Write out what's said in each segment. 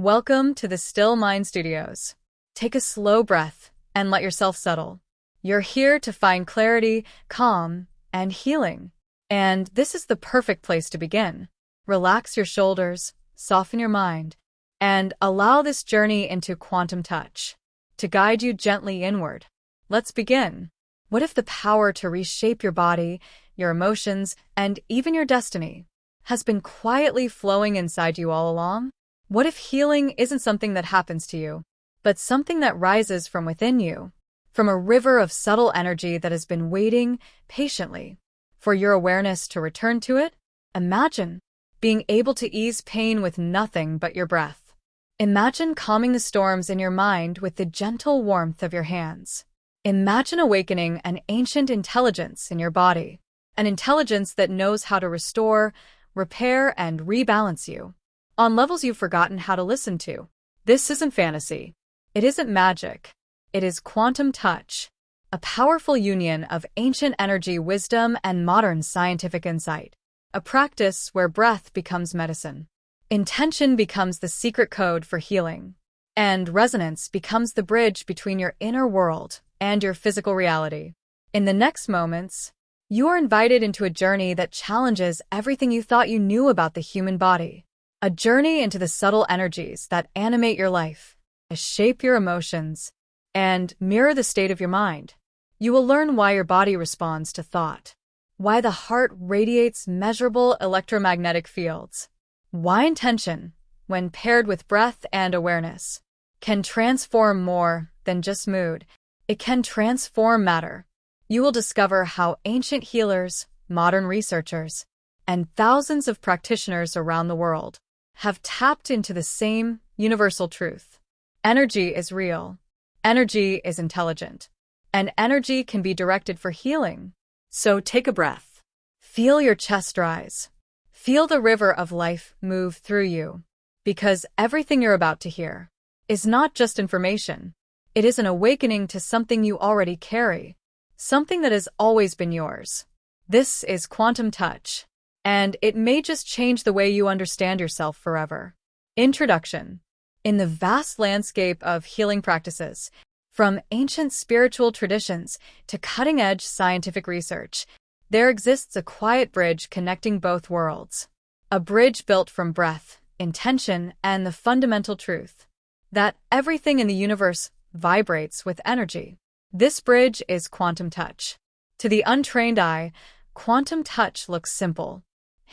Welcome to the Still Mind Studios. Take a slow breath and let yourself settle. You're here to find clarity, calm, and healing. And this is the perfect place to begin. Relax your shoulders, soften your mind, and allow this journey into quantum touch to guide you gently inward. Let's begin. What if the power to reshape your body, your emotions, and even your destiny has been quietly flowing inside you all along? What if healing isn't something that happens to you, but something that rises from within you, from a river of subtle energy that has been waiting patiently for your awareness to return to it? Imagine being able to ease pain with nothing but your breath. Imagine calming the storms in your mind with the gentle warmth of your hands. Imagine awakening an ancient intelligence in your body, an intelligence that knows how to restore, repair, and rebalance you on levels you've forgotten how to listen to. This isn't fantasy. It isn't magic. It is quantum touch, a powerful union of ancient energy, wisdom, and modern scientific insight. A practice where breath becomes medicine, intention becomes the secret code for healing, and resonance becomes the bridge between your inner world and your physical reality. In the next moments, you are invited into a journey that challenges everything you thought you knew about the human body. A journey into the subtle energies that animate your life, shape your emotions, and mirror the state of your mind. You will learn why your body responds to thought, why the heart radiates measurable electromagnetic fields, why intention, when paired with breath and awareness, can transform more than just mood. It can transform matter. You will discover how ancient healers, modern researchers, and thousands of practitioners around the world have tapped into the same universal truth. Energy is real. Energy is intelligent. And energy can be directed for healing. So take a breath. Feel your chest rise. Feel the river of life move through you. Because everything you're about to hear is not just information. It is an awakening to something you already carry, something that has always been yours. This is quantum touch, and it may just change the way you understand yourself forever. Introduction. In the vast landscape of healing practices, from ancient spiritual traditions to cutting-edge scientific research, there exists a quiet bridge connecting both worlds. A bridge built from breath, intention, and the fundamental truth that everything in the universe vibrates with energy. This bridge is quantum touch. To the untrained eye, quantum touch looks simple.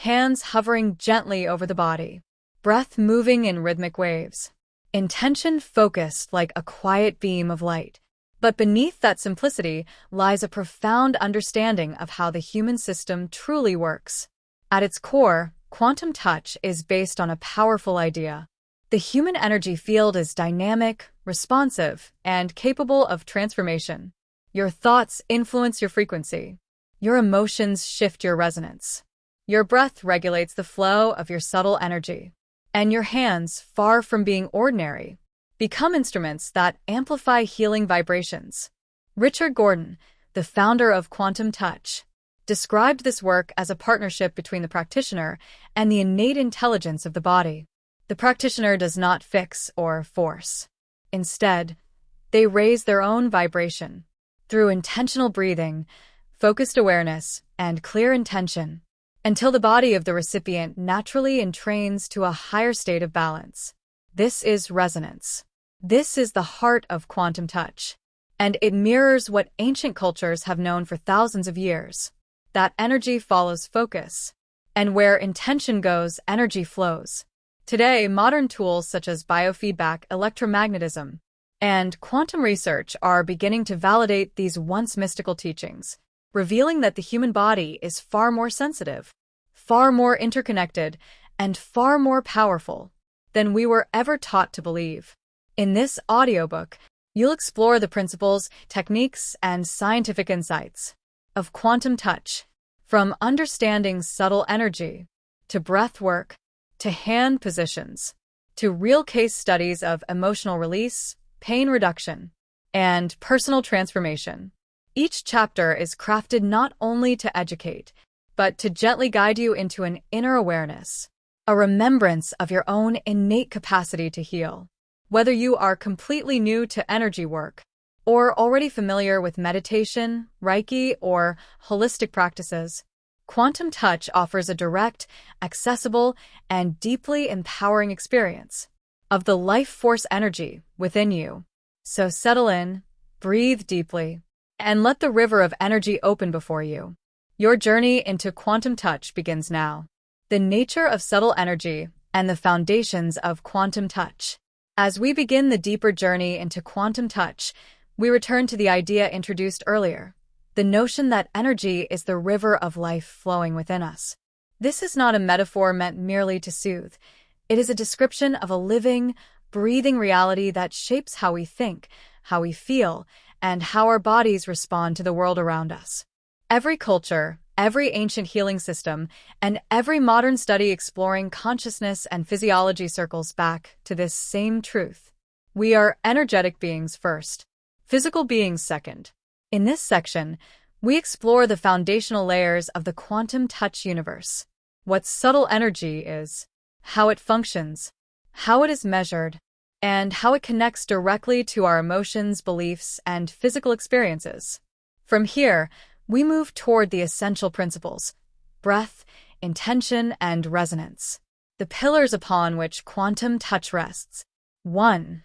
Hands hovering gently over the body, breath moving in rhythmic waves, intention focused like a quiet beam of light. But beneath that simplicity lies a profound understanding of how the human system truly works. At its core, quantum touch is based on a powerful idea. The human energy field is dynamic, responsive, and capable of transformation. Your thoughts influence your frequency. Your emotions shift your resonance. Your breath regulates the flow of your subtle energy. And your hands, far from being ordinary, become instruments that amplify healing vibrations. Richard Gordon, the founder of Quantum Touch, described this work as a partnership between the practitioner and the innate intelligence of the body. The practitioner does not fix or force. Instead, they raise their own vibration through intentional breathing, focused awareness, and clear intention, until the body of the recipient naturally entrains to a higher state of balance. This is resonance. This is the heart of quantum touch, and it mirrors what ancient cultures have known for thousands of years, that energy follows focus, and where intention goes, energy flows. Today, modern tools such as biofeedback, electromagnetism, and quantum research are beginning to validate these once mystical teachings, revealing that the human body is far more sensitive, far more interconnected, and far more powerful than we were ever taught to believe. In this audiobook, you'll explore the principles, techniques, and scientific insights of quantum touch, from understanding subtle energy, to breathwork, to hand positions, to real case studies of emotional release, pain reduction, and personal transformation. Each chapter is crafted not only to educate, but to gently guide you into an inner awareness a remembrance of your own innate capacity to heal. Whether you are completely new to energy work, or already familiar with meditation, Reiki, or holistic practices, Quantum Touch offers a direct, accessible, and deeply empowering experience of the life force energy within you. So settle in, breathe deeply, and let the river of energy open before you. Your journey into Quantum Touch begins now. The nature of subtle energy and the foundations of Quantum Touch. As we begin the deeper journey into Quantum Touch, we return to the idea introduced earlier, the notion that energy is the river of life flowing within us. This is not a metaphor meant merely to soothe. It is a description of a living, breathing reality that shapes how we think, how we feel, and how our bodies respond to the world around us. Every culture, every ancient healing system, and every modern study exploring consciousness and physiology circles back to this same truth. We are energetic beings first, physical beings second. In this section, we explore the foundational layers of the Quantum Touch universe. What subtle energy is, how it functions, how it is measured, and how it connects directly to our emotions, beliefs, and physical experiences. From here, we move toward the essential principles: breath, intention, and resonance, the pillars upon which Quantum Touch rests. 1.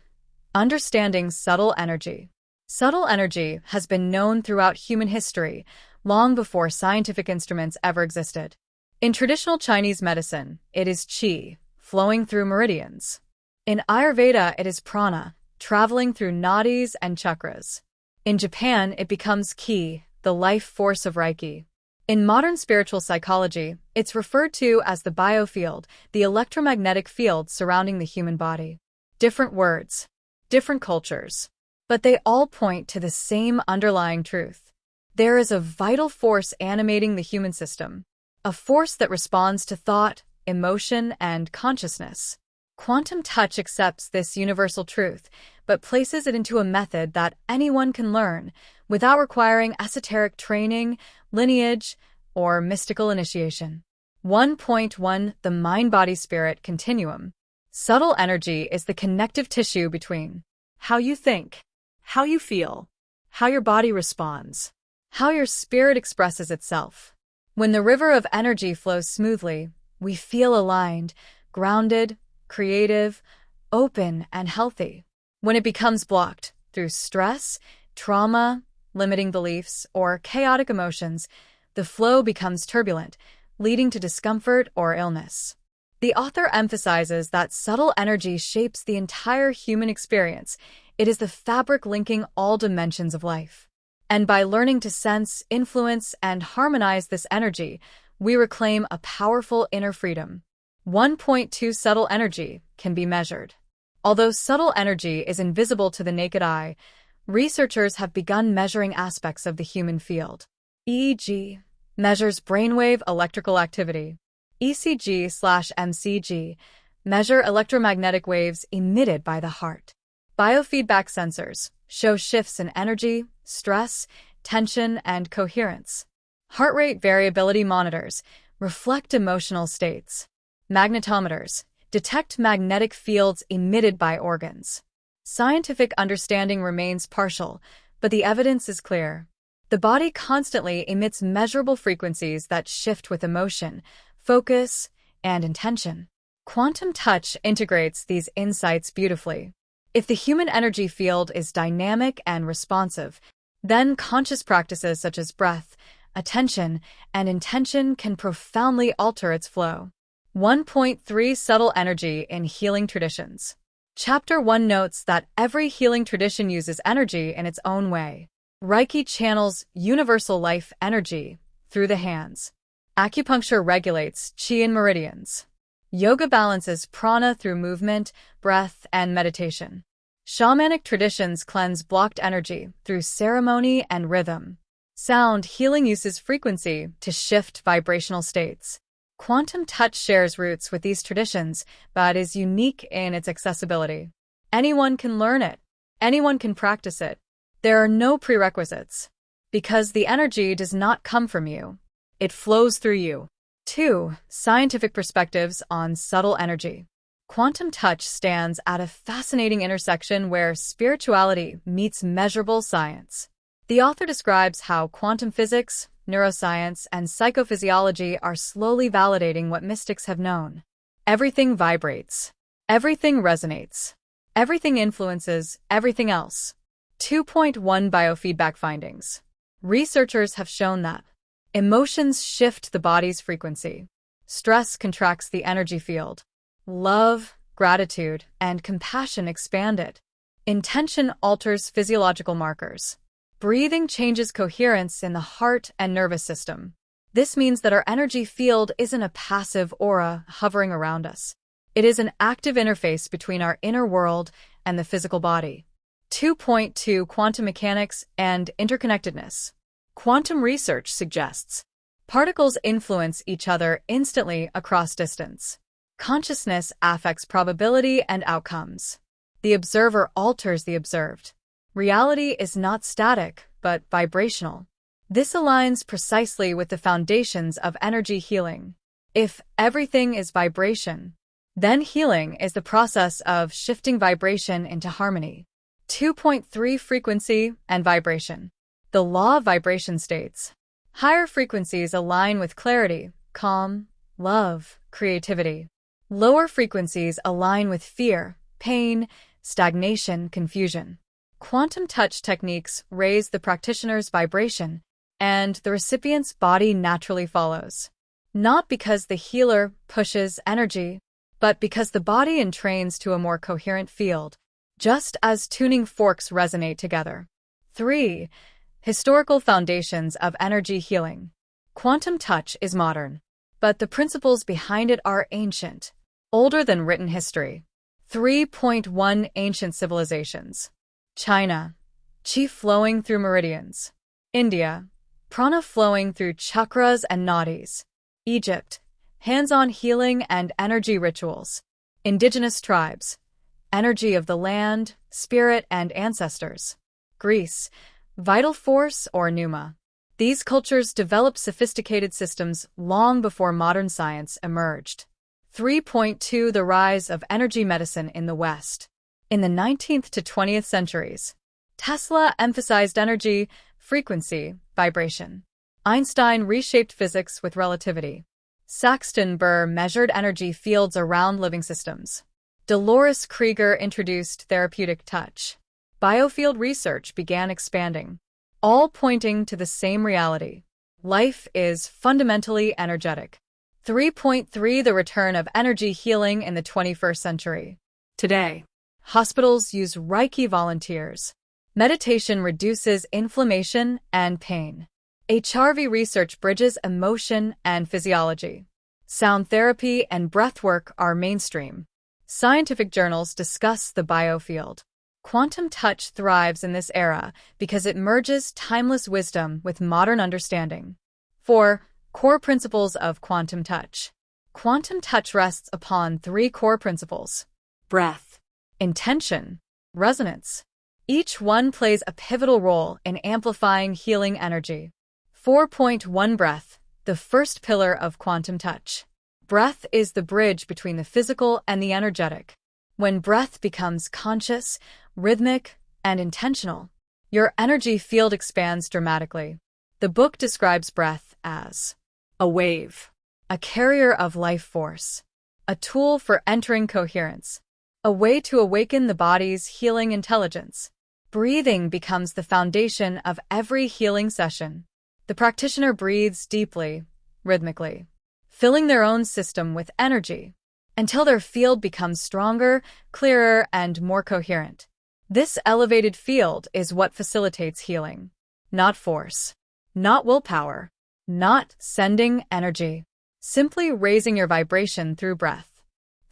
Understanding subtle energy. Subtle energy has been known throughout human history, long before scientific instruments ever existed. In traditional Chinese medicine, it is qi, flowing through meridians. In Ayurveda, it is prana, traveling through nadis and chakras. In Japan, it becomes ki, the life force of Reiki. In modern spiritual psychology, it's referred to as the biofield, the electromagnetic field surrounding the human body. Different words, different cultures, but they all point to the same underlying truth. There is a vital force animating the human system, a force that responds to thought, emotion, and consciousness. Quantum Touch accepts this universal truth, but places it into a method that anyone can learn without requiring esoteric training, lineage, or mystical initiation. 1.1 The Mind-Body-Spirit Continuum. Subtle energy is the connective tissue between how you think, how you feel, how your body responds, how your spirit expresses itself. When the river of energy flows smoothly, we feel aligned, grounded, creative, open, and healthy. When it becomes blocked through stress, trauma, limiting beliefs, or chaotic emotions, the flow becomes turbulent, leading to discomfort or illness. The author emphasizes that subtle energy shapes the entire human experience. It is the fabric linking all dimensions of life. And by learning to sense, influence, and harmonize this energy, we reclaim a powerful inner freedom. 1.2 Subtle energy can be measured. Although subtle energy is invisible to the naked eye, researchers have begun measuring aspects of the human field. EEG measures brainwave electrical activity. ECG/MCG measure electromagnetic waves emitted by the heart. Biofeedback sensors show shifts in energy, stress, tension, and coherence. Heart rate variability monitors reflect emotional states. Magnetometers detect magnetic fields emitted by organs. Scientific understanding remains partial, but the evidence is clear. The body constantly emits measurable frequencies that shift with emotion, focus, and intention. Quantum Touch integrates these insights beautifully. If the human energy field is dynamic and responsive, then conscious practices such as breath, attention, and intention can profoundly alter its flow. 1.3 Subtle energy in healing traditions. Chapter 1 notes that every healing tradition uses energy in its own way. Reiki channels universal life energy through the hands. Acupuncture regulates qi in meridians. Yoga balances prana through movement, breath, and meditation. Shamanic traditions cleanse blocked energy through ceremony and rhythm. Sound healing uses frequency to shift vibrational states. Quantum Touch shares roots with these traditions, but is unique in its accessibility. Anyone can learn it. Anyone can practice it. There are no prerequisites. Because the energy does not come from you. It flows through you. 2. Scientific perspectives on subtle energy. Quantum touch stands at a fascinating intersection where spirituality meets measurable science. The author describes how quantum physics, neuroscience, and psychophysiology are slowly validating what mystics have known. Everything vibrates. Everything resonates. Everything influences everything else. 2.1 Biofeedback findings. Researchers have shown that emotions shift the body's frequency. Stress contracts the energy field. Love, gratitude, and compassion expand it. Intention alters physiological markers. Breathing changes coherence in the heart and nervous system. This means that our energy field isn't a passive aura hovering around us. It is an active interface between our inner world and the physical body. 2.2 Quantum mechanics and interconnectedness. Quantum research suggests particles influence each other instantly across distance. Consciousness affects probability and outcomes. The observer alters the observed. Reality is not static, but vibrational. This aligns precisely with the foundations of energy healing. If everything is vibration, then healing is the process of shifting vibration into harmony. 2.3 Frequency and vibration. The law of vibration states, higher frequencies align with clarity, calm, love, creativity. Lower frequencies align with fear, pain, stagnation, confusion. Quantum touch techniques raise the practitioner's vibration, and the recipient's body naturally follows. Not because the healer pushes energy, but because the body entrains to a more coherent field, just as tuning forks resonate together. 3. Historical foundations of energy healing. Quantum touch is modern, but the principles behind it are ancient, older than written history. 3.1 Ancient civilizations. China, chi flowing through meridians. India, prana flowing through chakras and nadis. Egypt, hands-on healing and energy rituals. Indigenous tribes, energy of the land, spirit, and ancestors. Greece, vital force or pneuma. These cultures developed sophisticated systems long before modern science emerged. 3.2 The rise of energy medicine in the West. In the 19th to 20th centuries, Tesla emphasized energy, frequency, vibration. Einstein reshaped physics with relativity. Saxton Burr measured energy fields around living systems. Dolores Krieger introduced therapeutic touch. Biofield research began expanding, all pointing to the same reality. Life is fundamentally energetic. 3.3 The return of energy healing in the 21st century. Today, hospitals use Reiki volunteers. Meditation reduces inflammation and pain. HRV research bridges emotion and physiology. Sound therapy and breathwork are mainstream. Scientific journals discuss the biofield. Quantum touch thrives in this era because it merges timeless wisdom with modern understanding. 4. Core principles of quantum touch. Quantum touch rests upon 3 core principles: breath, intention, resonance. Each one plays a pivotal role in amplifying healing energy. 4.1 Breath, the first pillar of quantum touch. Breath is the bridge between the physical and the energetic. When breath becomes conscious, rhythmic, and intentional, your energy field expands dramatically. The book describes breath as a wave, a carrier of life force, a tool for entering coherence, a way to awaken the body's healing intelligence. Breathing becomes the foundation of every healing session. The practitioner breathes deeply, rhythmically, filling their own system with energy until their field becomes stronger, clearer, and more coherent. This elevated field is what facilitates healing, not force, not willpower, not sending energy, simply raising your vibration through breath.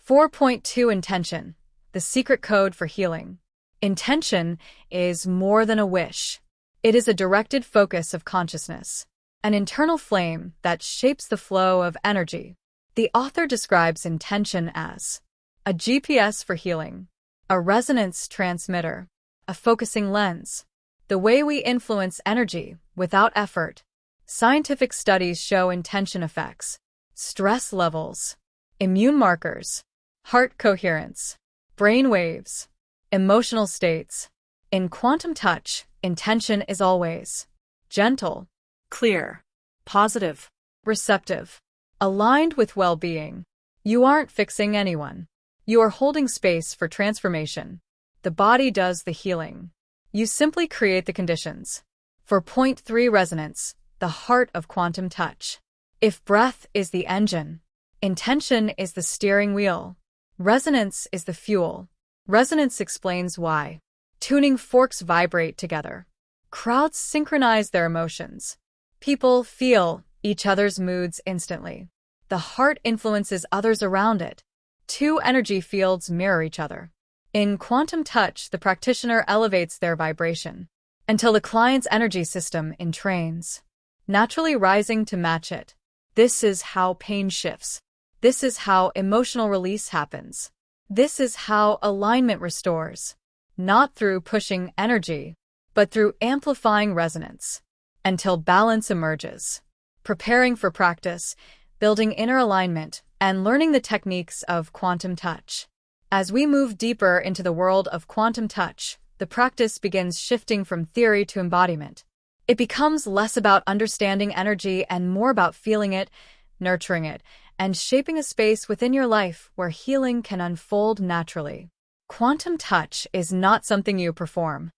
4.2 Intention, the secret code for healing. Intention is more than a wish. It is a directed focus of consciousness, an internal flame that shapes the flow of energy. The author describes intention as a GPS for healing, a resonance transmitter, a focusing lens, the way we influence energy without effort. Scientific studies show intention affects stress levels, immune markers, heart coherence, brain waves, emotional states. In quantum touch, intention is always gentle, clear, positive, receptive, aligned with well-being. You aren't fixing anyone. You are holding space for transformation. The body does the healing. You simply create the conditions. For point 3 resonance, the heart of quantum touch. If breath is the engine, intention is the steering wheel, resonance is the fuel. Resonance explains why. Tuning forks vibrate together. Crowds synchronize their emotions. People feel each other's moods instantly. The heart influences others around it. Two energy fields mirror each other. In quantum touch, the practitioner elevates their vibration until the client's energy system entrains, naturally rising to match it. This is how pain shifts. This is how emotional release happens. This is how alignment restores, not through pushing energy, but through amplifying resonance, until balance emerges. Preparing for practice, building inner alignment, and learning the techniques of quantum touch. As we move deeper into the world of quantum touch, the practice begins shifting from theory to embodiment. It becomes less about understanding energy and more about feeling it, nurturing it, and shaping a space within your life where healing can unfold naturally. Quantum touch is not something you perform.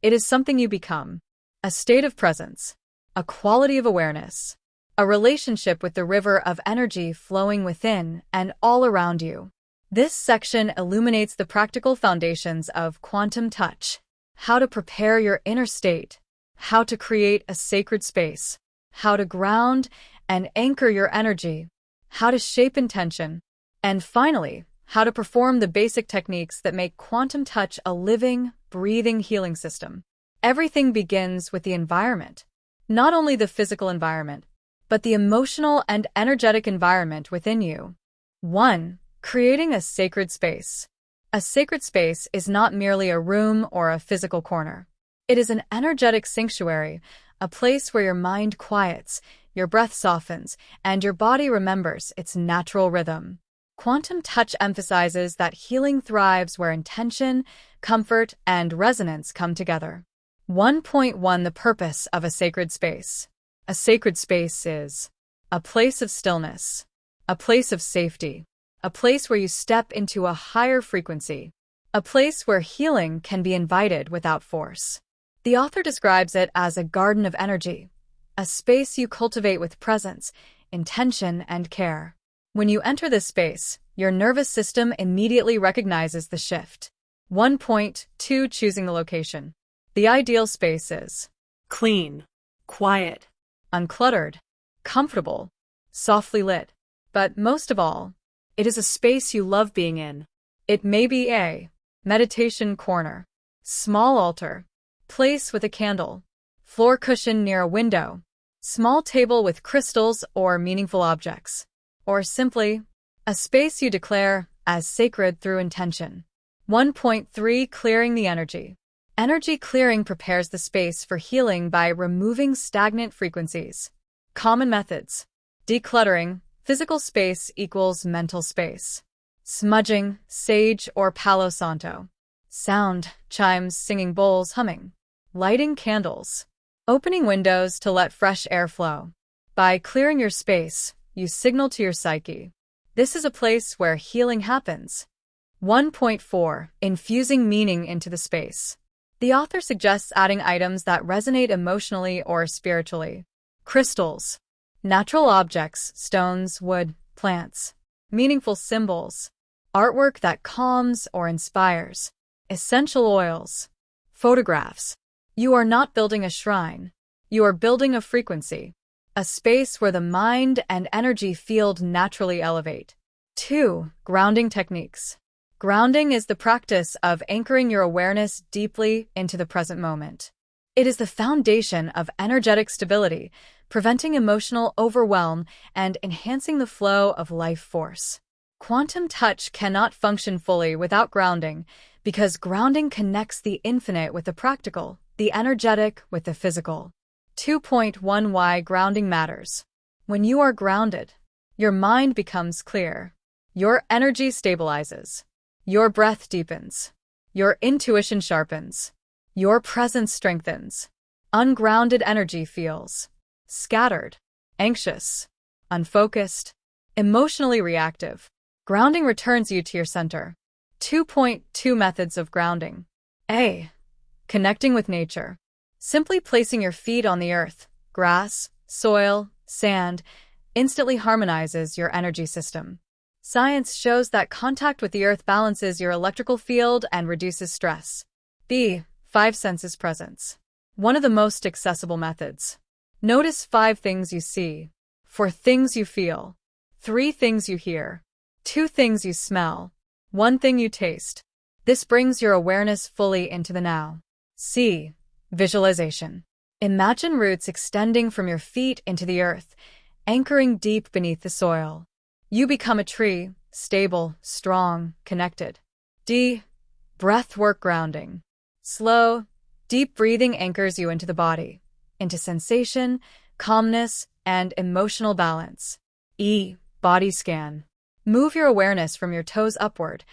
It is something you become. A state of presence, a quality of awareness, a relationship with the river of energy flowing within and all around you. This section illuminates the practical foundations of quantum touch, how to prepare your inner state, how to create a sacred space, how to ground and anchor your energy, how to shape intention, and finally, how to perform the basic techniques that make quantum touch a living, breathing healing system. Everything begins with the environment, not only the physical environment, but the emotional and energetic environment within you. 1. Creating a sacred space. A sacred space is not merely a room or a physical corner. It is an energetic sanctuary, a place where your mind quiets, your breath softens, and your body remembers its natural rhythm. Quantum touch emphasizes that healing thrives where intention, comfort, and resonance come together. 1.1 The purpose of a sacred space. A sacred space is a place of stillness, a place of safety, a place where you step into a higher frequency, a place where healing can be invited without force. The author describes it as a garden of energy, a space you cultivate with presence, intention, and care. When you enter this space, your nervous system immediately recognizes the shift. 1.2 Choosing the location. The ideal space is clean, quiet, uncluttered, comfortable, softly lit. But most of all, it is a space you love being in. It may be a meditation corner, small altar, place with a candle, floor cushion near a window, small table with crystals or meaningful objects, or simply a space you declare as sacred through intention. 1.3 Clearing the energy. Energy clearing prepares the space for healing by removing stagnant frequencies. Common methods. Decluttering. Physical space equals mental space. Smudging, sage or palo santo. Sound, chimes, singing bowls, humming. Lighting candles. Opening windows to let fresh air flow. By clearing your space, you signal to your psyche. This is a place where healing happens. 1.4 Infusing meaning into the space. The author suggests adding items that resonate emotionally or spiritually. Crystals. Natural objects, stones, wood, plants. Meaningful symbols. Artwork that calms or inspires. Essential oils. Photographs. You are not building a shrine. You are building a frequency. A space where the mind and energy field naturally elevate. 2. Grounding techniques. Grounding is the practice of anchoring your awareness deeply into the present moment. It is the foundation of energetic stability, preventing emotional overwhelm and enhancing the flow of life force. Quantum touch cannot function fully without grounding, because grounding connects the infinite with the practical, the energetic with the physical. 2.1 Why grounding matters. When you are grounded, Your mind becomes clear. Your energy stabilizes. Your breath deepens. Your intuition sharpens. Your presence strengthens. Ungrounded energy feels scattered, anxious, unfocused, emotionally reactive. Grounding returns you to your center. 2.2 Methods of grounding. A. Connecting with nature. Simply placing your feet on the earth, grass, soil, sand, instantly harmonizes your energy system. Science shows that contact with the earth balances your electrical field and reduces stress. B. 5 senses presence. One of the most accessible methods. Notice 5 things you see, 4 things you feel, 3 things you hear, 2 things you smell, 1 thing you taste. This brings your awareness fully into the now. C. Visualization. Imagine roots extending from your feet into the earth, anchoring deep beneath the soil. You become a tree, stable, strong, connected. D. Breathwork grounding. Slow, deep breathing anchors you into the body, into sensation, calmness, and emotional balance. E. Body scan. Move your awareness from your toes upward,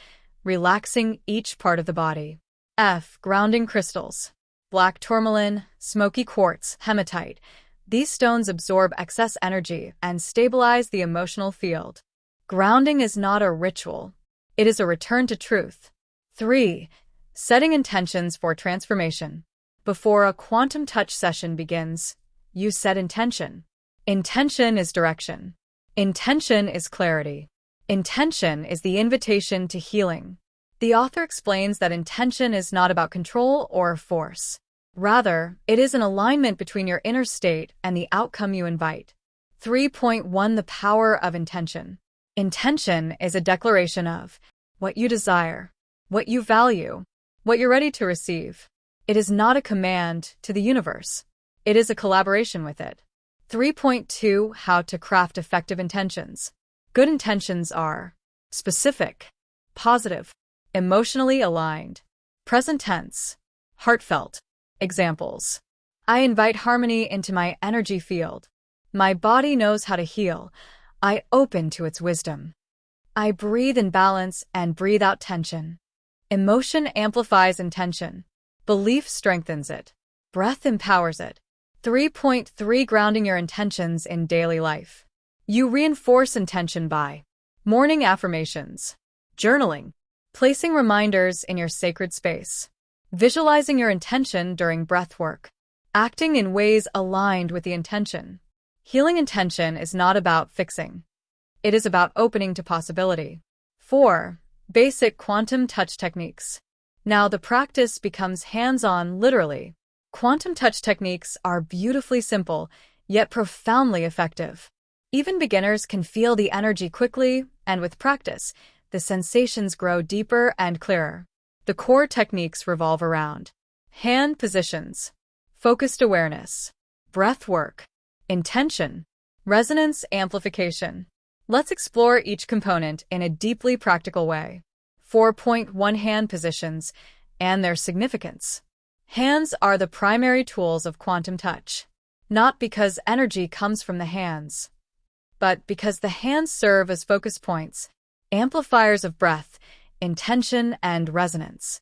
relaxing each part of the body. F. Grounding crystals. Black tourmaline, smoky quartz, hematite. These stones absorb excess energy and stabilize the emotional field. Grounding is not a ritual. It is a return to truth. 3. Setting intentions for transformation. Before a quantum touch session begins, you set intention. Intention is direction. Intention is clarity. Intention is the invitation to healing. The author explains that intention is not about control or force. Rather, it is an alignment between your inner state and the outcome you invite. 3.1 The power of intention. Intention is a declaration of what you desire, what you value, what you're ready to receive. It is not a command to the universe. It is a collaboration with it. 3.2 How to craft effective intentions. Good intentions are specific, positive, emotionally aligned, present tense, heartfelt. Examples. I invite harmony into my energy field. My body knows how to heal. I open to its wisdom. I breathe in balance and breathe out tension. Emotion amplifies intention. Belief strengthens it. Breath empowers it. 3.3 Grounding your intentions in daily life. You reinforce intention by morning affirmations, journaling, placing reminders in your sacred space, visualizing your intention during breathwork, acting in ways aligned with the intention. Healing intention is not about fixing. It is about opening to possibility. 4. Basic quantum touch techniques. Now the practice becomes hands-on literally. Quantum touch techniques are beautifully simple, yet profoundly effective. Even beginners can feel the energy quickly, and with practice, the sensations grow deeper and clearer. The core techniques revolve around hand positions, focused awareness, breath work, intention, resonance amplification. Let's explore each component in a deeply practical way. 4.1 Hand positions and their significance. Hands are the primary tools of quantum touch, not because energy comes from the hands, but because the hands serve as focus points, amplifiers of breath, intention, and resonance.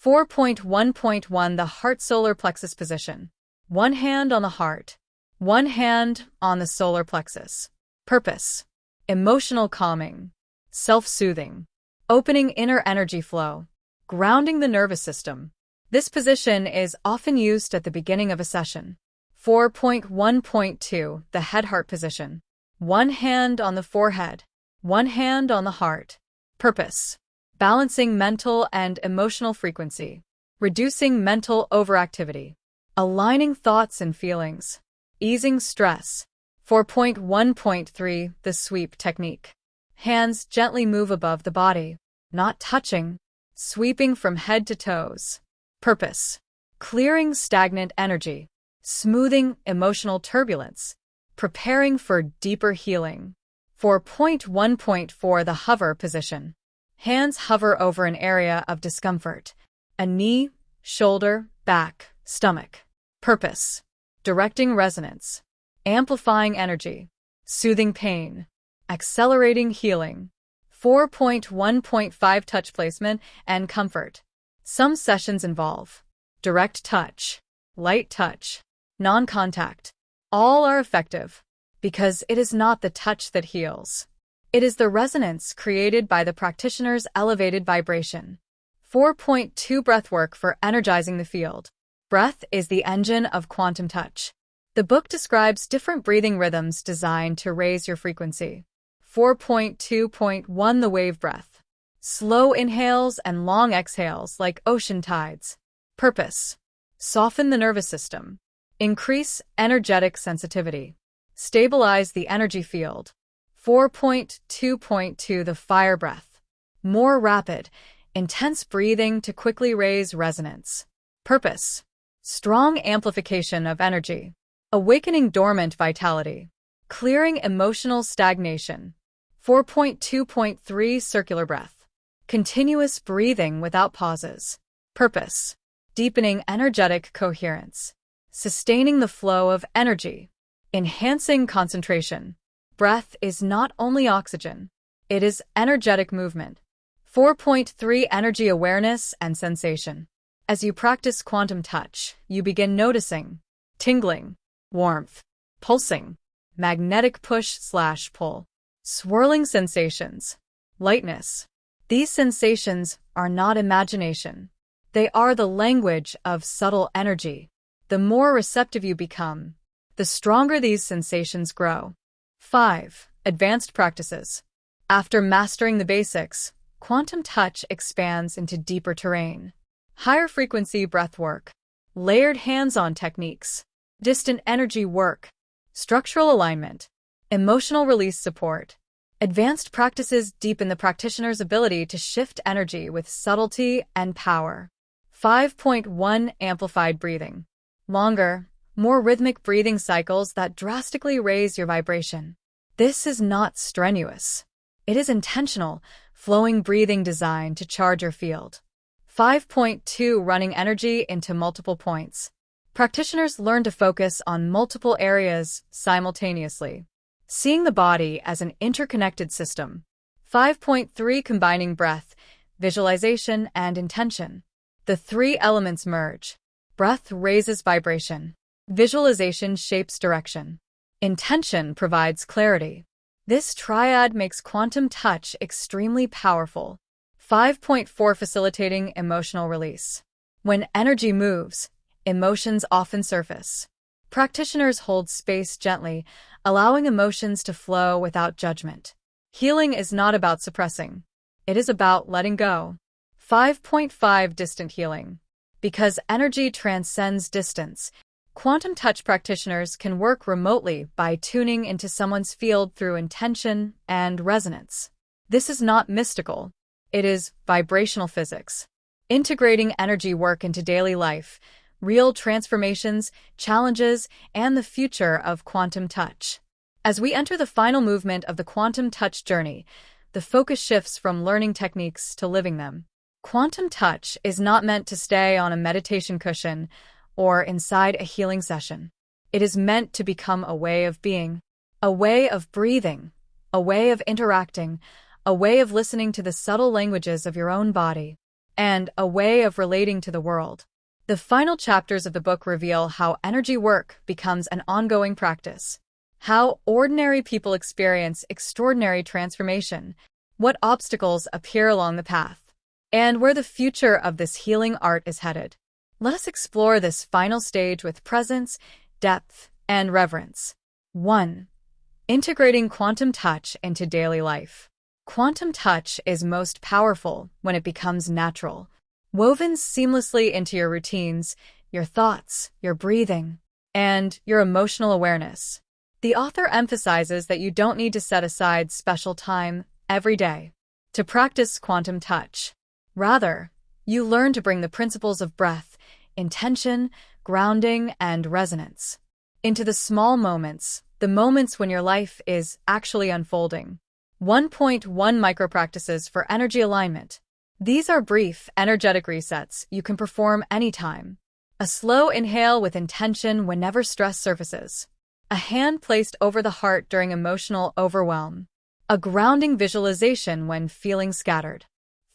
4.1.1 The heart solar plexus position. One hand on the heart, one hand on the solar plexus. Purpose: emotional calming, self-soothing, opening inner energy flow, grounding the nervous system. This position is often used at the beginning of a session. 4.1.2 The head-heart position. One hand on the forehead, one hand on the heart. Purpose: balancing mental and emotional frequency, reducing mental overactivity, aligning thoughts and feelings, easing stress. 4.1.3 The sweep technique. Hands gently move above the body, not touching, sweeping from head to toes. Purpose: clearing stagnant energy, smoothing emotional turbulence, preparing for deeper healing. 4.1.4 The hover position. Hands hover over an area of discomfort, a knee, shoulder, back, stomach. Purpose: directing resonance, amplifying energy, soothing pain, accelerating healing. 4.1.5 Touch placement and comfort. Some sessions involve direct touch, light touch, non-contact. All are effective because it is not the touch that heals. It is the resonance created by the practitioner's elevated vibration. 4.2 Breathwork for energizing the field. Breath is the engine of quantum touch. The book describes different breathing rhythms designed to raise your frequency. 4.2.1 The wave breath. Slow inhales and long exhales like ocean tides. Purpose: soften the nervous system. Increase energetic sensitivity. Stabilize the energy field. 4.2.2 The fire breath. More rapid, intense breathing to quickly raise resonance. Purpose: strong amplification of energy. Awakening dormant vitality. Clearing emotional stagnation. 4.2.3 Circular breath. Continuous breathing without pauses. Purpose: deepening energetic coherence. Sustaining the flow of energy. Enhancing concentration. Breath is not only oxygen. It is energetic movement. 4.3 Energy awareness and sensation. As you practice quantum touch, you begin noticing tingling, warmth, pulsing, magnetic push/pull, swirling sensations, lightness. These sensations are not imagination. They are the language of subtle energy. The more receptive you become, the stronger these sensations grow. 5. Advanced practices. After mastering the basics, quantum touch expands into deeper terrain. Higher frequency breathwork, layered hands-on techniques, distant energy work, structural alignment, emotional release support. Advanced practices deepen the practitioner's ability to shift energy with subtlety and power. 5.1 Amplified breathing. Longer, more rhythmic breathing cycles that drastically raise your vibration. This is not strenuous. It is intentional, flowing breathing designed to charge your field. 5.2 Running energy into multiple points. Practitioners learn to focus on multiple areas simultaneously, seeing the body as an interconnected system. 5.3 Combining breath, visualization, and intention. The three elements merge. Breath raises vibration. Visualization shapes direction. Intention provides clarity. This triad makes quantum touch extremely powerful. 5.4 Facilitating emotional release. When energy moves, emotions often surface. Practitioners hold space gently, allowing emotions to flow without judgment. Healing is not about suppressing. It is about letting go. 5.5 Distant healing. Because energy transcends distance, quantum touch practitioners can work remotely by tuning into someone's field through intention and resonance. This is not mystical. It is vibrational physics. Integrating energy work into daily life, real transformations, challenges, and the future of quantum touch. As we enter the final movement of the quantum touch journey, the focus shifts from learning techniques to living them. Quantum touch is not meant to stay on a meditation cushion or inside a healing session. It is meant to become a way of being, a way of breathing, a way of interacting, a way of listening to the subtle languages of your own body, and a way of relating to the world. The final chapters of the book reveal how energy work becomes an ongoing practice, how ordinary people experience extraordinary transformation, what obstacles appear along the path, and where the future of this healing art is headed. Let us explore this final stage with presence, depth, and reverence. 1. Integrating quantum touch into daily life. Quantum touch is most powerful when it becomes natural, woven seamlessly into your routines, your thoughts, your breathing, and your emotional awareness. The author emphasizes that you don't need to set aside special time every day to practice quantum touch. Rather, you learn to bring the principles of breath, intention, grounding, and resonance into the small moments, the moments when your life is actually unfolding. 1.1 Micro-practices for energy alignment. These are brief, energetic resets you can perform anytime. A slow inhale with intention whenever stress surfaces. A hand placed over the heart during emotional overwhelm. A grounding visualization when feeling scattered.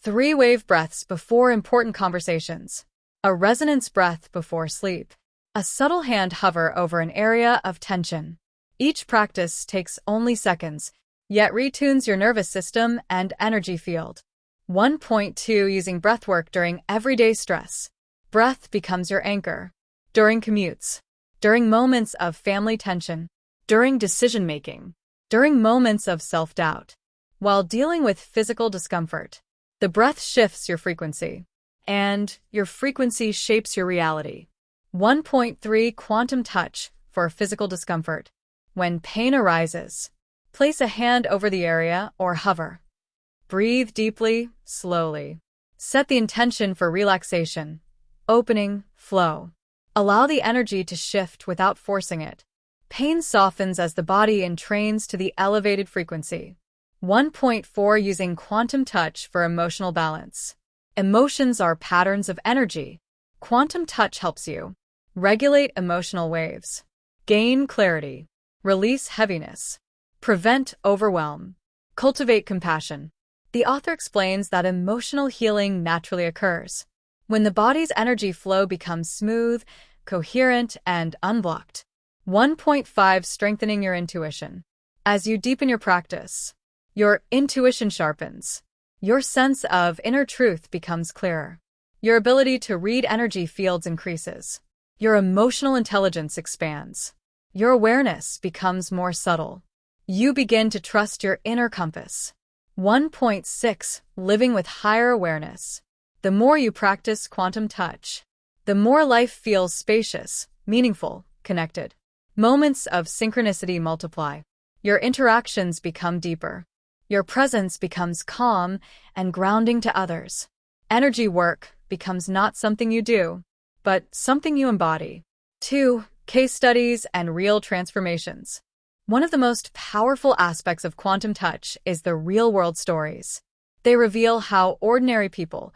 3-wave breaths before important conversations. A resonance breath before sleep. A subtle hand hover over an area of tension. Each practice takes only seconds, yet retunes your nervous system and energy field. 1.2 Using breathwork during everyday stress. Breath becomes your anchor. During commutes. During moments of family tension. During decision-making. During moments of self-doubt. While dealing with physical discomfort. The breath shifts your frequency. And your frequency shapes your reality. 1.3 Quantum touch for physical discomfort. When pain arises, place a hand over the area or hover. Breathe deeply, slowly. Set the intention for relaxation, opening, flow. Allow the energy to shift without forcing it. Pain softens as the body entrains to the elevated frequency. 1.4 Using quantum touch for emotional balance. Emotions are patterns of energy. Quantum touch helps you regulate emotional waves, gain clarity, release heaviness, prevent overwhelm, cultivate compassion. The author explains that emotional healing naturally occurs when the body's energy flow becomes smooth, coherent, and unblocked. 1.5 Strengthening your intuition. As you deepen your practice, your intuition sharpens. Your sense of inner truth becomes clearer. Your ability to read energy fields increases. Your emotional intelligence expands. Your awareness becomes more subtle. You begin to trust your inner compass. 1.6 Living with higher awareness. The more you practice quantum touch, the more life feels spacious, meaningful, connected. Moments of synchronicity multiply. Your interactions become deeper. Your presence becomes calm and grounding to others. Energy work becomes not something you do, but something you embody. 2. Case studies and real transformations. One of the most powerful aspects of quantum touch is the real-world stories. They reveal how ordinary people,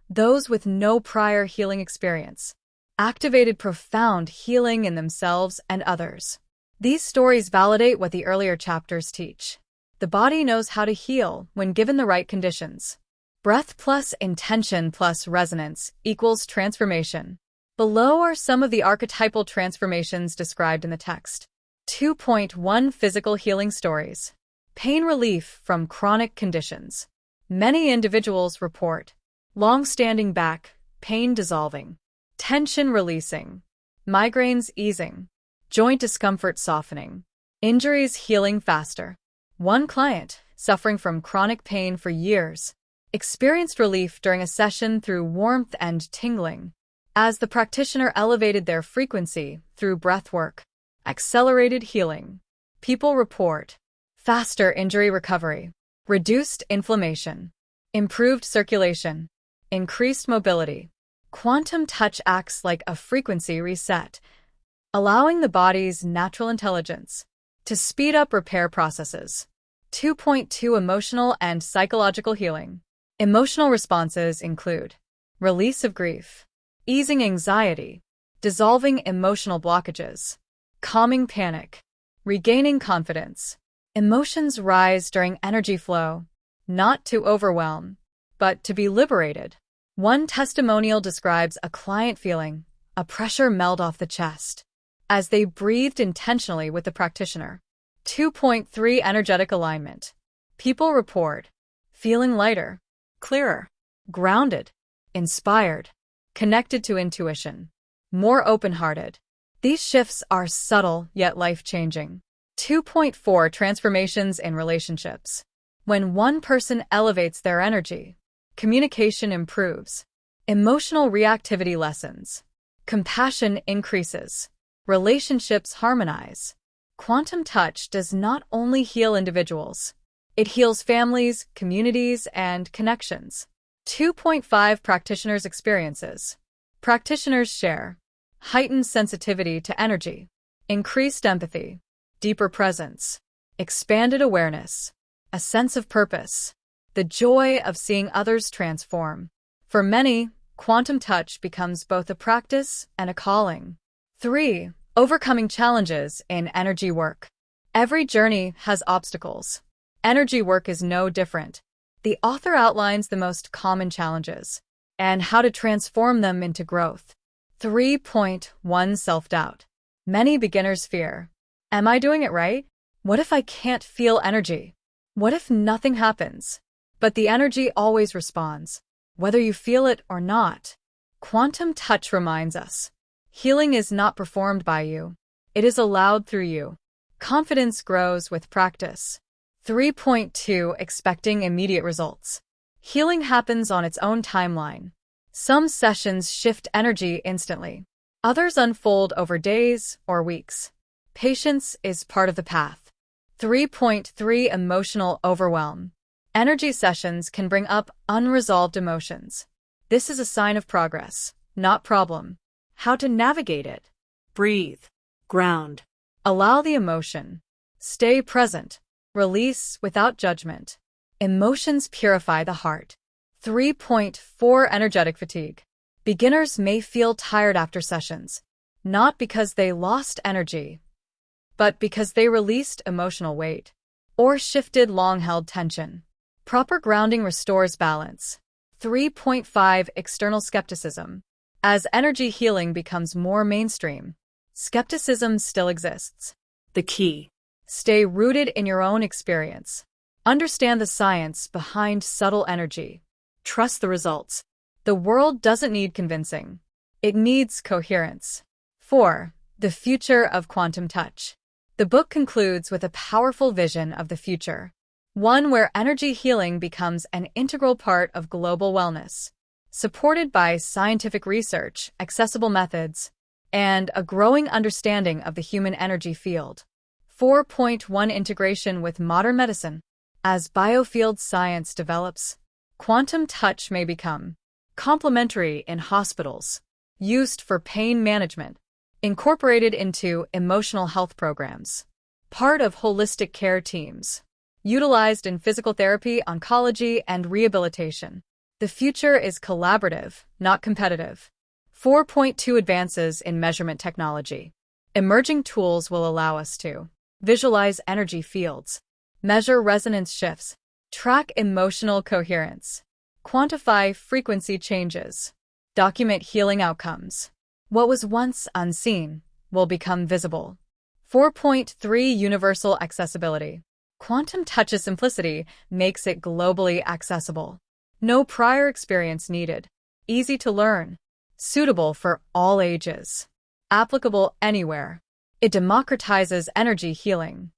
those with no prior healing experience, activated profound healing in themselves and others. These stories validate what the earlier chapters teach. The body knows how to heal when given the right conditions. Breath plus intention plus resonance equals transformation. Below are some of the archetypal transformations described in the text. 2.1 Physical healing stories. Pain relief from chronic conditions. Many individuals report long-standing back pain dissolving, tension releasing, migraines easing, joint discomfort softening, injuries healing faster. One client, suffering from chronic pain for years, experienced relief during a session through warmth and tingling, as the practitioner elevated their frequency through breathwork. Accelerated healing. People report faster injury recovery, reduced inflammation, improved circulation, increased mobility. Quantum touch acts like a frequency reset, allowing the body's natural intelligence to speed up repair processes. 2.2 Emotional and psychological healing. Emotional responses include release of grief, easing anxiety, dissolving emotional blockages, calming panic, regaining confidence. Emotions rise during energy flow, not to overwhelm, but to be liberated. One testimonial describes a client feeling a pressure melt off the chest as they breathed intentionally with the practitioner. 2.3 Energetic alignment. People report feeling lighter, clearer, grounded, inspired, connected to intuition, more open-hearted. These shifts are subtle yet life-changing. 2.4 Transformations in relationships. When one person elevates their energy, communication improves, emotional reactivity lessens, compassion increases, relationships harmonize. Quantum touch does not only heal individuals, it heals families, communities, and connections. 2.5 Practitioners' experiences. Practitioners share heightened sensitivity to energy, increased empathy, deeper presence, expanded awareness, a sense of purpose, the joy of seeing others transform. For many, quantum touch becomes both a practice and a calling. 3. Overcoming challenges in energy work. Every journey has obstacles. Energy work is no different. The author outlines the most common challenges and how to transform them into growth. 3.1 Self-doubt. Many beginners fear. Am I doing it right? What if I can't feel energy? What if nothing happens? But the energy always responds, whether you feel it or not. Quantum touch reminds us. Healing is not performed by you. It is allowed through you. Confidence grows with practice. 3.2 Expecting immediate results. Healing happens on its own timeline. Some sessions shift energy instantly. Others unfold over days or weeks. Patience is part of the path. 3.3 Emotional overwhelm. Energy sessions can bring up unresolved emotions. This is a sign of progress, not problem. How to navigate it? Breathe. Ground. Allow the emotion. Stay present. Release without judgment. Emotions purify the heart. 3.4 Energetic fatigue. Beginners may feel tired after sessions, not because they lost energy, but because they released emotional weight or shifted long-held tension. Proper grounding restores balance. 3.5 External skepticism. As energy healing becomes more mainstream, skepticism still exists. The key. Stay rooted in your own experience. Understand the science behind subtle energy. Trust the results. The world doesn't need convincing. It needs coherence. 4. The future of quantum touch. The book concludes with a powerful vision of the future, one where energy healing becomes an integral part of global wellness, supported by scientific research, accessible methods, and a growing understanding of the human energy field. 4.1 Integration with modern medicine. As biofield science develops, quantum touch may become complementary in hospitals, used for pain management, incorporated into emotional health programs, part of holistic care teams, utilized in physical therapy, oncology, and rehabilitation. The future is collaborative, not competitive. 4.2 Advances in measurement technology. Emerging tools will allow us to visualize energy fields, measure resonance shifts, track emotional coherence, quantify frequency changes, document healing outcomes. What was once unseen will become visible. 4.3 Universal accessibility. Quantum touch's simplicity makes it globally accessible. No prior experience needed. Easy to learn. Suitable for all ages. Applicable anywhere. It democratizes energy healing.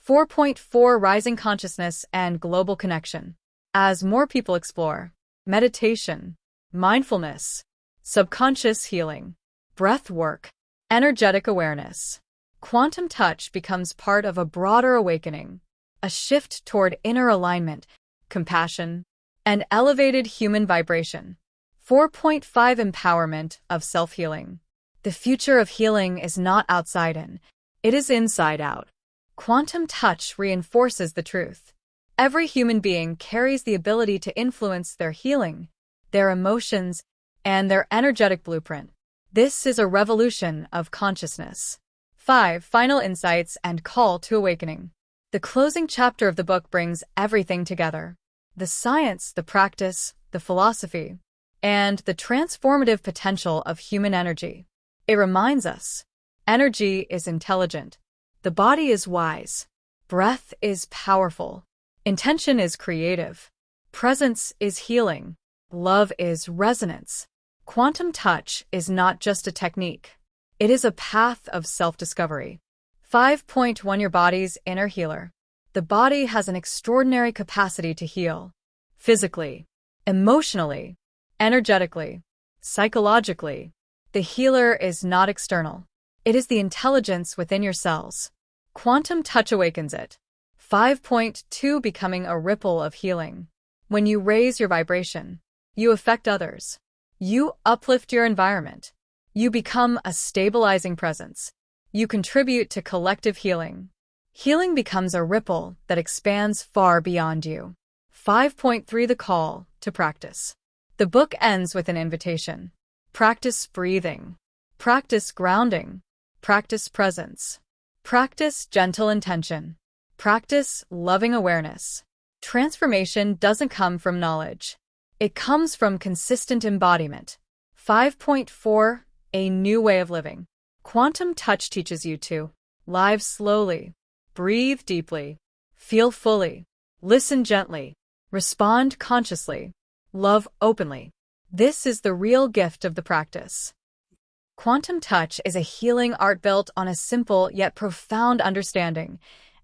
4.4 Rising consciousness and global connection. As more people explore meditation, mindfulness, subconscious healing, breath work, energetic awareness, quantum touch becomes part of a broader awakening, a shift toward inner alignment, compassion, and elevated human vibration. 4.5 Empowerment of self-healing. The future of healing is not outside in, it is inside out. Quantum touch reinforces the truth. Every human being carries the ability to influence their healing, their emotions, and their energetic blueprint. This is a revolution of consciousness. 5. Final insights and call to awakening. The closing chapter of the book brings everything together. The science, the practice, the philosophy, and the transformative potential of human energy. It reminds us, energy is intelligent. The body is wise. Breath is powerful. Intention is creative. Presence is healing. Love is resonance. Quantum touch is not just a technique. It is a path of self-discovery. 5.1 Your body's inner healer. The body has an extraordinary capacity to heal. Physically, emotionally, energetically, psychologically. The healer is not external. It is the intelligence within your cells. Quantum touch awakens it. 5.2 Becoming a ripple of healing. When you raise your vibration, you affect others. You uplift your environment. You become a stabilizing presence. You contribute to collective healing. Healing becomes a ripple that expands far beyond you. 5.3 The call to practice. The book ends with an invitation. Practice breathing. Practice grounding. Practice presence. Practice gentle intention. Practice loving awareness. Transformation doesn't come from knowledge. It comes from consistent embodiment. 5.4. A new way of living. Quantum touch teaches you to live slowly, breathe deeply, feel fully, listen gently, respond consciously, love openly. This is the real gift of the practice. Quantum touch is a healing art built on a simple yet profound understanding.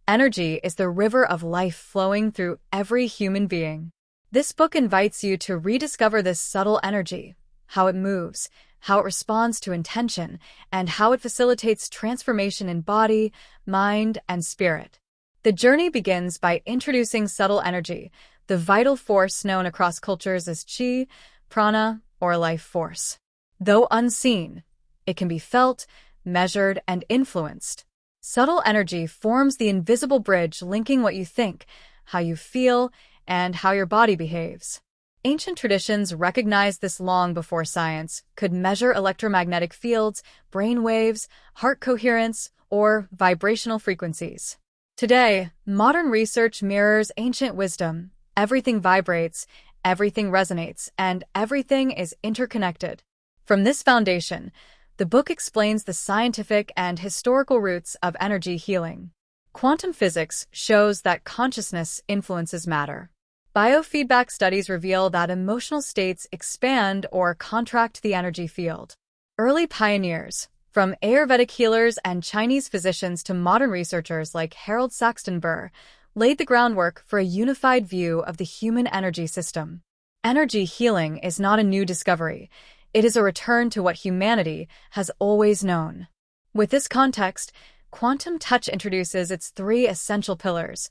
Energy is the river of life flowing through every human being. This book invites you to rediscover this subtle energy, how it moves, how it responds to intention, and how it facilitates transformation in body, mind, and spirit. The journey begins by introducing subtle energy, the vital force known across cultures as chi, prana, or life force. Though unseen, it can be felt, measured, and influenced. Subtle energy forms the invisible bridge linking what you think, how you feel, and how your body behaves. Ancient traditions recognized this long before science could measure electromagnetic fields, brain waves, heart coherence, or vibrational frequencies. Today, modern research mirrors ancient wisdom. Everything vibrates, everything resonates, and everything is interconnected. From this foundation, the book explains the scientific and historical roots of energy healing. Quantum physics shows that consciousness influences matter. Biofeedback studies reveal that emotional states expand or contract the energy field. Early pioneers, from Ayurvedic healers and Chinese physicians to modern researchers like Harold Saxton Burr, laid the groundwork for a unified view of the human energy system. Energy healing is not a new discovery. It is a return to what humanity has always known. With this context, quantum touch introduces its three essential pillars: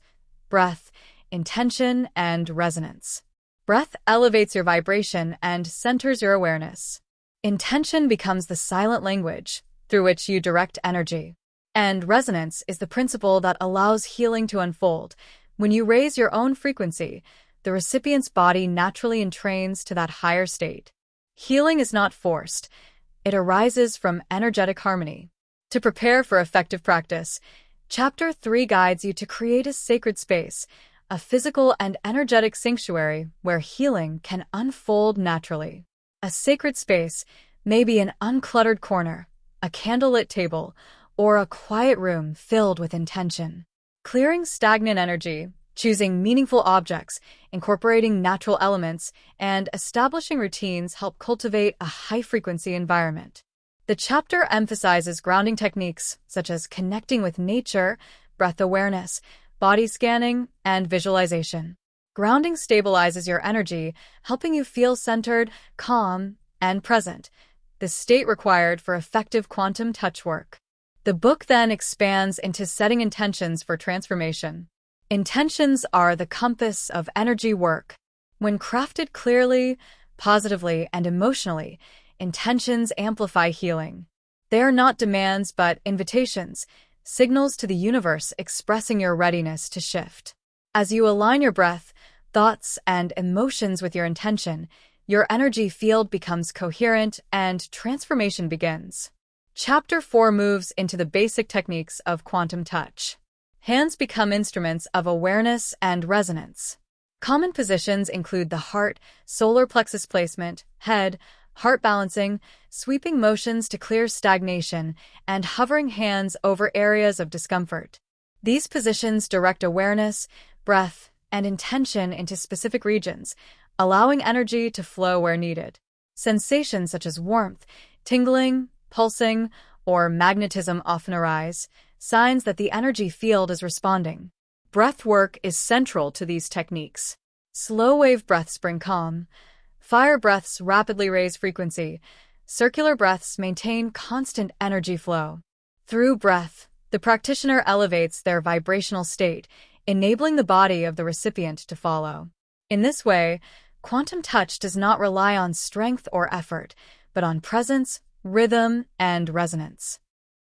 breath, intention, and resonance. Breath elevates your vibration and centers your awareness. Intention becomes the silent language through which you direct energy. And resonance is the principle that allows healing to unfold. When you raise your own frequency, the recipient's body naturally entrains to that higher state. Healing is not forced. It arises from energetic harmony. To prepare for effective practice, Chapter 3 guides you to create a sacred space, a physical and energetic sanctuary where healing can unfold naturally. A sacred space may be an uncluttered corner, a candlelit table, or a quiet room filled with intention. Clearing stagnant energy, choosing meaningful objects, incorporating natural elements, and establishing routines help cultivate a high-frequency environment. The chapter emphasizes grounding techniques such as connecting with nature, breath awareness, body scanning, and visualization. Grounding stabilizes your energy, helping you feel centered, calm, and present, the state required for effective quantum touch work. The book then expands into setting intentions for transformation. Intentions are the compass of energy work. When crafted clearly, positively, and emotionally, intentions amplify healing. They are not demands but invitations, signals to the universe expressing your readiness to shift. As you align your breath, thoughts, and emotions with your intention, your energy field becomes coherent and transformation begins. Chapter 4 moves into the basic techniques of quantum touch. Hands become instruments of awareness and resonance. Common positions include the heart, solar plexus placement, head, heart balancing, sweeping motions to clear stagnation, and hovering hands over areas of discomfort. These positions direct awareness, breath, and intention into specific regions, allowing energy to flow where needed. Sensations such as warmth, tingling, pulsing, or magnetism often arise, signs that the energy field is responding. Breath work is central to these techniques. Slow-wave breaths bring calm. Fire breaths rapidly raise frequency. Circular breaths maintain constant energy flow. Through breath, the practitioner elevates their vibrational state, enabling the body of the recipient to follow. In this way, quantum touch does not rely on strength or effort, but on presence, rhythm, and resonance.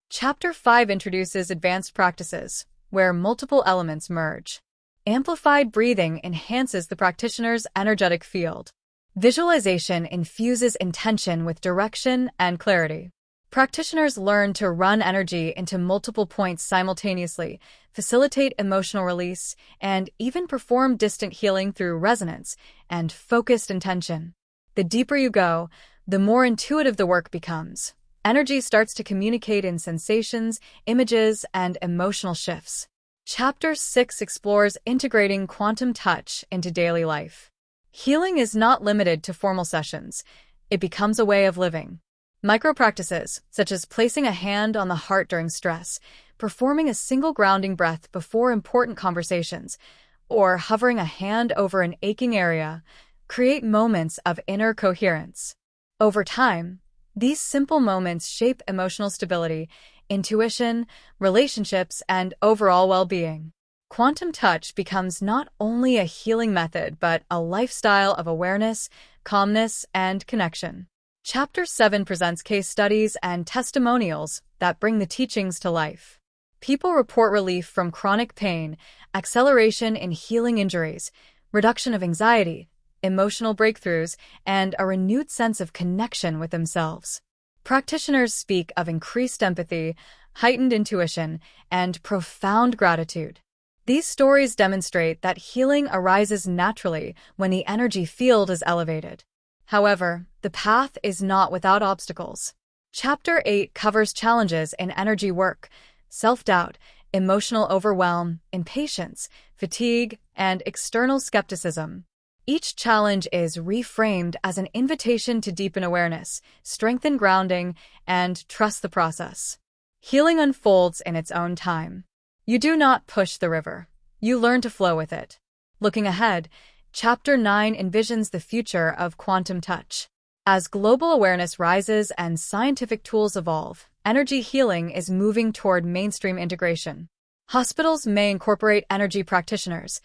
Chapter 5 introduces advanced practices, where multiple elements merge. Amplified breathing enhances the practitioner's energetic field. Visualization infuses intention with direction and clarity. Practitioners learn to run energy into multiple points simultaneously, facilitate emotional release, and even perform distant healing through resonance and focused intention. The deeper you go, the more intuitive the work becomes. Energy starts to communicate in sensations, images, and emotional shifts. Chapter 6 explores integrating quantum touch into daily life. Healing is not limited to formal sessions. It becomes a way of living. Micro-practices, such as placing a hand on the heart during stress, performing a single grounding breath before important conversations, or hovering a hand over an aching area, create moments of inner coherence. Over time, these simple moments shape emotional stability, intuition, relationships, and overall well-being. Quantum touch becomes not only a healing method, but a lifestyle of awareness, calmness, and connection. Chapter 7 presents case studies and testimonials that bring the teachings to life. People report relief from chronic pain, acceleration in healing injuries, reduction of anxiety, emotional breakthroughs, and a renewed sense of connection with themselves. Practitioners speak of increased empathy, heightened intuition, and profound gratitude. These stories demonstrate that healing arises naturally when the energy field is elevated. However, the path is not without obstacles. Chapter 8 covers challenges in energy work, self-doubt, emotional overwhelm, impatience, fatigue, and external skepticism. Each challenge is reframed as an invitation to deepen awareness, strengthen grounding, and trust the process. Healing unfolds in its own time. You do not push the river. You learn to flow with it. Looking ahead, Chapter 9 envisions the future of quantum touch. As global awareness rises and scientific tools evolve, energy healing is moving toward mainstream integration. Hospitals may incorporate energy practitioners,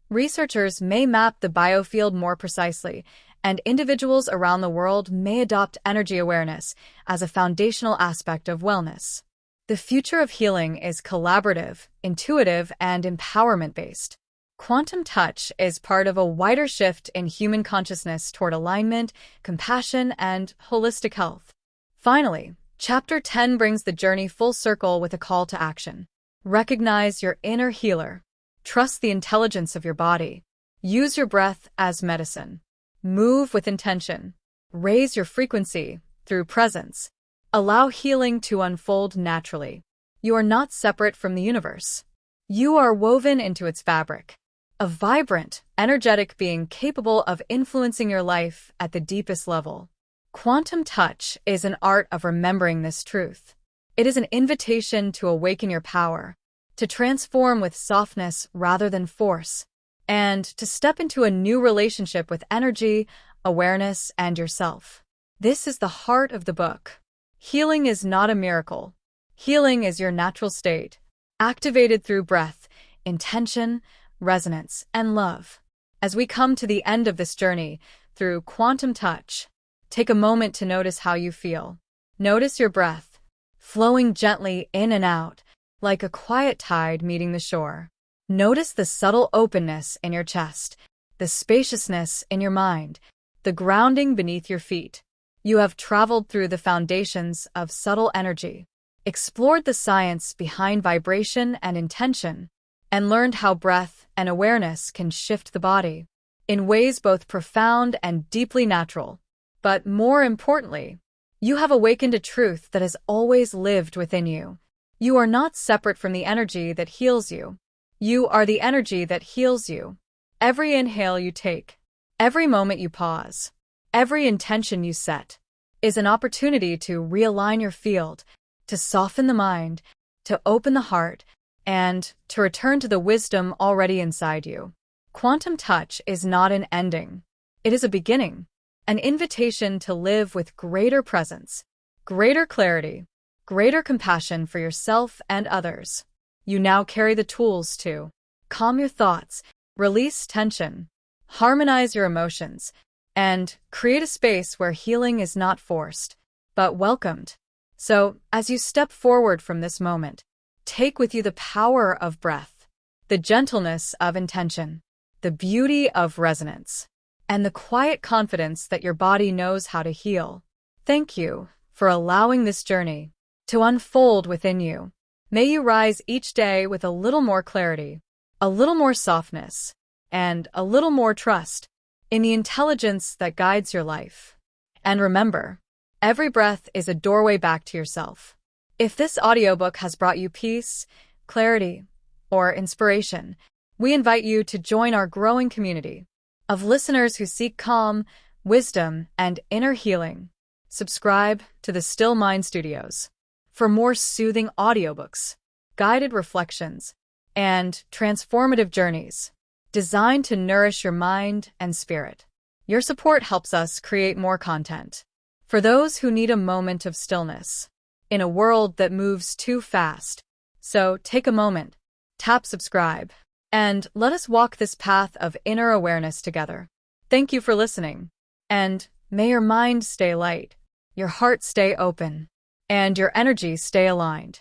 researchers may map the biofield more precisely, and individuals around the world may adopt energy awareness as a foundational aspect of wellness. The future of healing is collaborative, intuitive, and empowerment-based. Quantum touch is part of a wider shift in human consciousness toward alignment, compassion, and holistic health. Finally, Chapter 10 brings the journey full circle with a call to action. Recognize your inner healer. Trust the intelligence of your body. Use your breath as medicine. Move with intention. Raise your frequency through presence. Allow healing to unfold naturally. You are not separate from the universe. You are woven into its fabric. A vibrant, energetic being capable of influencing your life at the deepest level. Quantum touch is an art of remembering this truth. It is an invitation to awaken your power, to transform with softness rather than force, and to step into a new relationship with energy, awareness, and yourself. This is the heart of the book. Healing is not a miracle. Healing is your natural state, activated through breath, intention, resonance, and love. As we come to the end of this journey through quantum touch, take a moment to notice how you feel. Notice your breath, flowing gently in and out, like a quiet tide meeting the shore. Notice the subtle openness in your chest, the spaciousness in your mind, the grounding beneath your feet. You have traveled through the foundations of subtle energy, explored the science behind vibration and intention, and learned how breath and awareness can shift the body in ways both profound and deeply natural. But more importantly, you have awakened a truth that has always lived within you. You are not separate from the energy that heals you. You are the energy that heals you. Every inhale you take, every moment you pause, every intention you set is an opportunity to realign your field, to soften the mind, to open the heart, and to return to the wisdom already inside you. Quantum touch is not an ending. It is a beginning, an invitation to live with greater presence, greater clarity, greater compassion for yourself and others. You now carry the tools to calm your thoughts, release tension, harmonize your emotions, and create a space where healing is not forced, but welcomed. So, as you step forward from this moment, take with you the power of breath, the gentleness of intention, the beauty of resonance, and the quiet confidence that your body knows how to heal. Thank you for allowing this journey to unfold within you. May you rise each day with a little more clarity, a little more softness, and a little more trust in the intelligence that guides your life. And remember, every breath is a doorway back to yourself. If this audiobook has brought you peace, clarity, or inspiration, we invite you to join our growing community of listeners who seek calm, wisdom, and inner healing. Subscribe to the Still Mind Studios for more soothing audiobooks, guided reflections, and transformative journeys designed to nourish your mind and spirit. Your support helps us create more content for those who need a moment of stillness in a world that moves too fast. So take a moment, tap subscribe, and let us walk this path of inner awareness together. Thank you for listening, and may your mind stay light, your heart stay open, and your energy stay aligned.